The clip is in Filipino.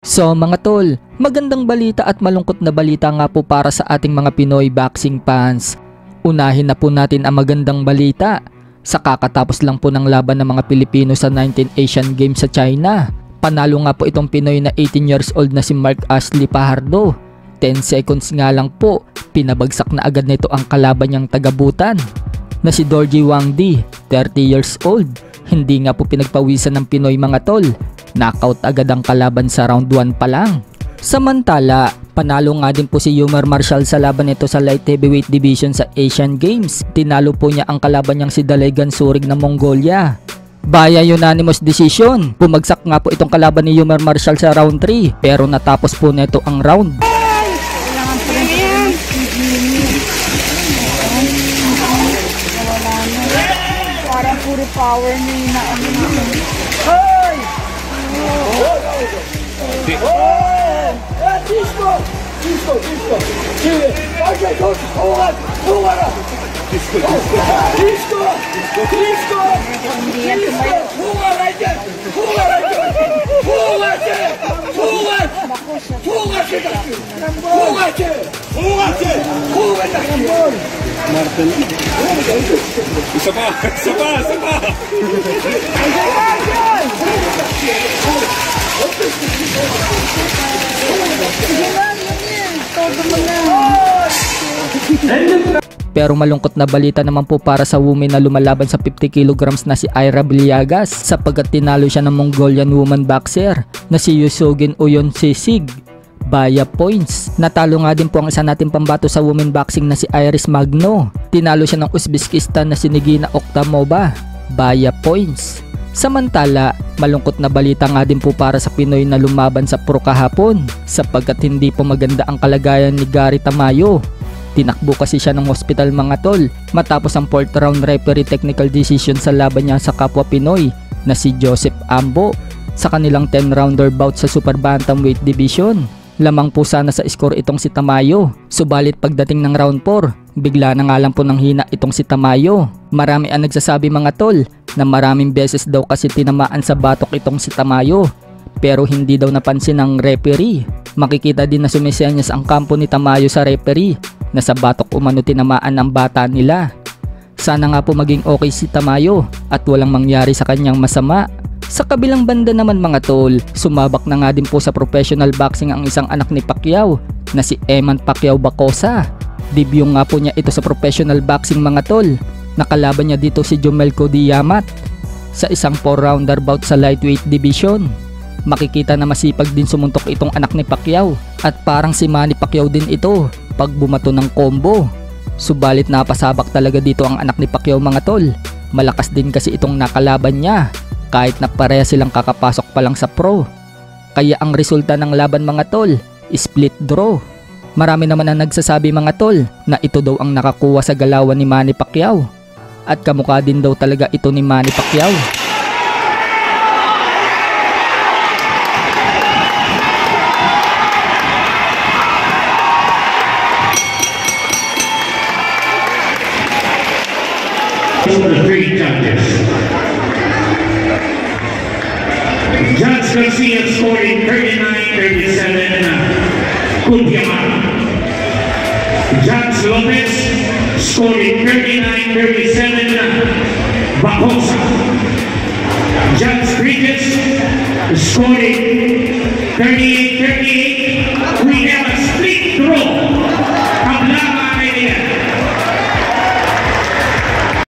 So mga tol, magandang balita at malungkot na balita nga po para sa ating mga Pinoy boxing fans. Unahin na po natin ang magandang balita. Sa kakatapos lang po ng laban ng mga Pilipino sa 19th Asian Games sa China, panalo nga po itong Pinoy na 18 years old na si Mark Ashley Fajardo. 10 seconds nga lang po, pinabagsak na agad nito ang kalaban niyang taga-Bhutan na si Dorji Wangdi, 30 years old. Hindi nga po pinagpawisan ng Pinoy mga tol. Knockout agad ang kalaban sa round 1 pa lang. Samantala, panalo nga din po si Yumar Marshall sa laban nito sa light heavyweight division sa Asian Games. Tinalo po niya ang kalaban niyang si Dalay Gansurig ng Mongolia. Via unanimous decision, bumagsak nga po itong kalaban ni Yumar Marshall sa round 3 pero natapos po nito ang round. Parang puro power ni na ano naman. Isa pa! Pero malungkot na balita naman po para sa women na lumalaban sa 50 kilograms na si Ira Villegas sapagkat tinalo siya ng Mongolian woman boxer na si Yusogin Uyonsisig via points. Natalo nga din po ang isa nating pambato sa women boxing na si Iris Magno. Tinalo siya ng Uzbekistan na si Nigina Oktamova via points. Samantala, malungkot na balita nga din po para sa Pinoy na lumaban sa pro kahapon sapagkat hindi po maganda ang kalagayan ni Gary Tamayo. Tinakbo kasi siya ng hospital mga tol matapos ang 4th round referee technical decision sa laban niya sa kapwa Pinoy na si Joseph Ambo sa kanilang 10 rounder bout sa super bantamweight division. Lamang po sana sa score itong si Tamayo, subalit pagdating ng round 4, bigla na nga lang po ng hina itong si Tamayo. Marami ang nagsasabi mga tol na maraming beses daw kasi tinamaan sa batok itong si Tamayo pero hindi daw napansin ng referee. Makikita din na sumisenyas ang kampo ni Tamayo sa referee na sa batok umano tinamaan ng bata nila. Sana nga po maging okay si Tamayo at walang mangyari sa kanyang masama. Sa kabilang banda naman mga tol, sumabak na nga din po sa professional boxing ang isang anak ni Pacquiao na si Eman Pacquiao Bacosa. Debut nga po niya ito sa professional boxing mga tol. Nakalaban niya dito si Jomelko Diamat sa isang 4-rounder bout sa lightweight division. Makikita na masipag din sumuntok itong anak ni Pacquiao at parang si Manny Pacquiao din ito pag bumato ng combo. Subalit napasabak talaga dito ang anak ni Pacquiao mga tol. Malakas din kasi itong nakalaban niya kahit na pareha silang kakapasok pa lang sa pro. Kaya ang resulta ng laban mga tol, split draw. Marami naman ang nagsasabi mga tol na ito daw ang nakakuha sa galawan ni Manny Pacquiao. At kamukha din daw talaga ito ni Manny Pacquiao. Judge Garcia scoring 39-37, Kundiaman. Judge Lopez scoring 39-37, Bacosa. Judge Bridges scoring 38-38,